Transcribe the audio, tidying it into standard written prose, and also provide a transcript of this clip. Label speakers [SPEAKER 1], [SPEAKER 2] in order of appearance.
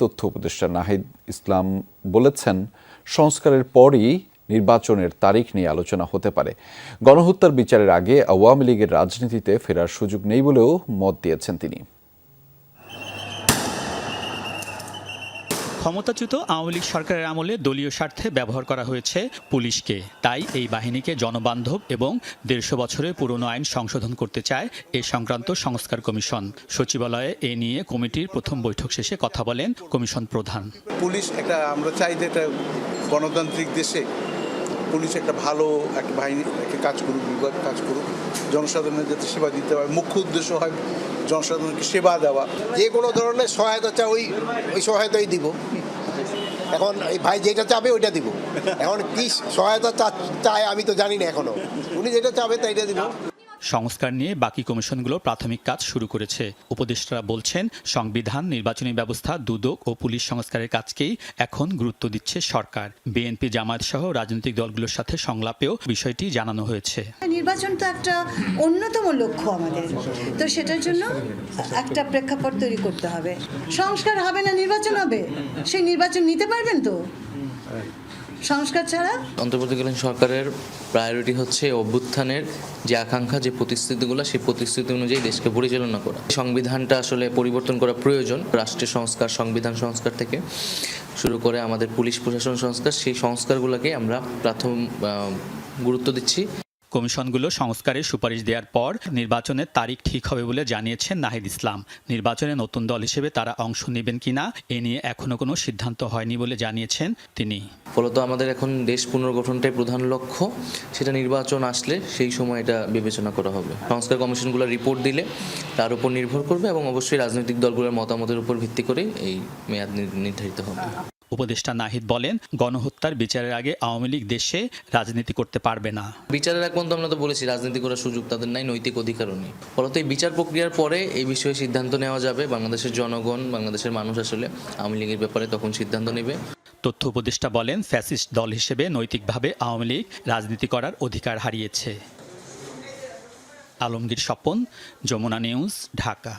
[SPEAKER 1] তথ্য উপদেষ্টা নাহিদ ইসলাম বলেছেন, সংস্কারের পরই নির্বাচনের তারিখ নিয়ে আলোচনা হতে পারে। গণহত্যার বিচারের আগে আওয়ামী লীগের রাজনীতিতে ফেরার সুযোগ নেই বলেও মত দিয়েছেন তিনি।
[SPEAKER 2] ক্ষমতাচ্যুত আওয়ামী লীগ সরকারের আমলে দলীয় স্বার্থে ব্যবহার করা হয়েছে পুলিশকে। তাই এই বাহিনীকে জনবান্ধব এবং ১৫০ বছরের পুরনো আইন সংশোধন করতে চায় এ সংক্রান্ত সংস্কার কমিশন। সচিবালয়ে এ নিয়ে কমিটির প্রথম বৈঠক শেষে কথা বলেন কমিশন প্রধান।
[SPEAKER 3] পুলিশ আমরা চাই যে এটা গণতান্ত্রিক দেশে পুলিশ একটা ভালো একটা বাহিনী কাজ করুক, বিভাগ কাজ করুক, জনসাধারণের যাতে সেবা দিতে হয়। মুখ্য উদ্দেশ্য হয় জনসাধারণকে সেবা দেওয়া।
[SPEAKER 4] যে কোনো ধরনের সহায়তা চাই ওই সহায়তাই দিব। এখন এই ভাই যেটা চাবে ওইটা দিব। এখন কি সহায়তা চায় আমি তো জানি না এখনো। উনি যেটা চাবে তাইটা দিব।
[SPEAKER 2] সংস্কার নিয়ে বাকি কমিশনগুলো প্রাথমিক কাজ শুরু করেছে। উপদেষ্টারা বলছেন, সংবিধান, নির্বাচনী ব্যবস্থা, দুদক ও পুলিশ সংস্কারের কাজকেই এখন গুরুত্ব দিচ্ছে সরকার। বিএনপি, জামায়াত সহ রাজনৈতিক দলগুলোর সাথে সংলাপেও বিষয়টি জানানো হয়েছে।
[SPEAKER 5] নির্বাচন তো একটা অন্যতম লক্ষ্য আমাদের, তো সেটার জন্য একটা প্রেক্ষাপট তৈরি করতে হবে। সংস্কার হবে না নির্বাচন হবে, সেই নির্বাচন নিতে পারবেন তো সংস্কার ছাড়া?
[SPEAKER 6] অন্তর্বর্তীকালীন সরকারের প্রায়োরিটি হচ্ছে অভ্যুত্থানের যে আকাঙ্ক্ষা, যে প্রতিশ্রুতিগুলো, সেই প্রতিশ্রুতি অনুযায়ী দেশকে পরিচালনা করা। সংবিধানটা আসলে পরিবর্তন করা প্রয়োজন। রাষ্ট্রের সংস্কার, সংবিধান সংস্কার থেকে শুরু করে আমাদের পুলিশ প্রশাসন সংস্কার, সেই সংস্কারগুলোকে আমরা প্রথম গুরুত্ব দিচ্ছি।
[SPEAKER 2] কমিশনগুলো সংস্কারের সুপারিশ দেওয়ার পর নির্বাচনের তারিখ ঠিক হবে বলে জানিয়েছেন নাহিদ ইসলাম। নির্বাচনে নতুন দল হিসেবে তারা অংশ নেবেন কিনা এ নিয়ে এখনো কোনো সিদ্ধান্ত হয়নি বলে জানিয়েছেন তিনি।
[SPEAKER 6] ফলত আমাদের এখন দেশ পুনর্গঠনটাই প্রধান লক্ষ্য। সেটা নির্বাচন আসলে সেই সময় এটা বিবেচনা করা হবে। সংস্কার কমিশনগুলো রিপোর্ট দিলে তার উপর নির্ভর করবে এবং অবশ্যই রাজনৈতিক দলগুলোর মতামতের উপর ভিত্তি করে এই মেয়াদ নির্ধারিত হবে।
[SPEAKER 2] উপদেষ্টা নাহিদ বলেন, গণহত্যার বিচারের আগে আওয়ামী লীগ দেশে রাজনীতি করতে পারবে না।
[SPEAKER 6] বিচারের আগ পর্যন্ত আমরা তো বলেছি রাজনীতি করার সুযোগ তাদের নাই, নৈতিক অধিকারও নেই। ফলত এই বিচার প্রক্রিয়ার পরে এই বিষয়ে সিদ্ধান্ত নেওয়া যাবে। বাংলাদেশের জনগণ, বাংলাদেশের মানুষ আসলে আওয়ামী লীগের ব্যাপারে তখন সিদ্ধান্ত নেবে।
[SPEAKER 2] তথ্য উপদেষ্টা বলেন, ফ্যাসিস্ট দল হিসেবে নৈতিকভাবে আওয়ামী লীগ রাজনীতি করার অধিকার হারিয়েছে। আলমগীর স্বপন, যমুনা নিউজ, ঢাকা।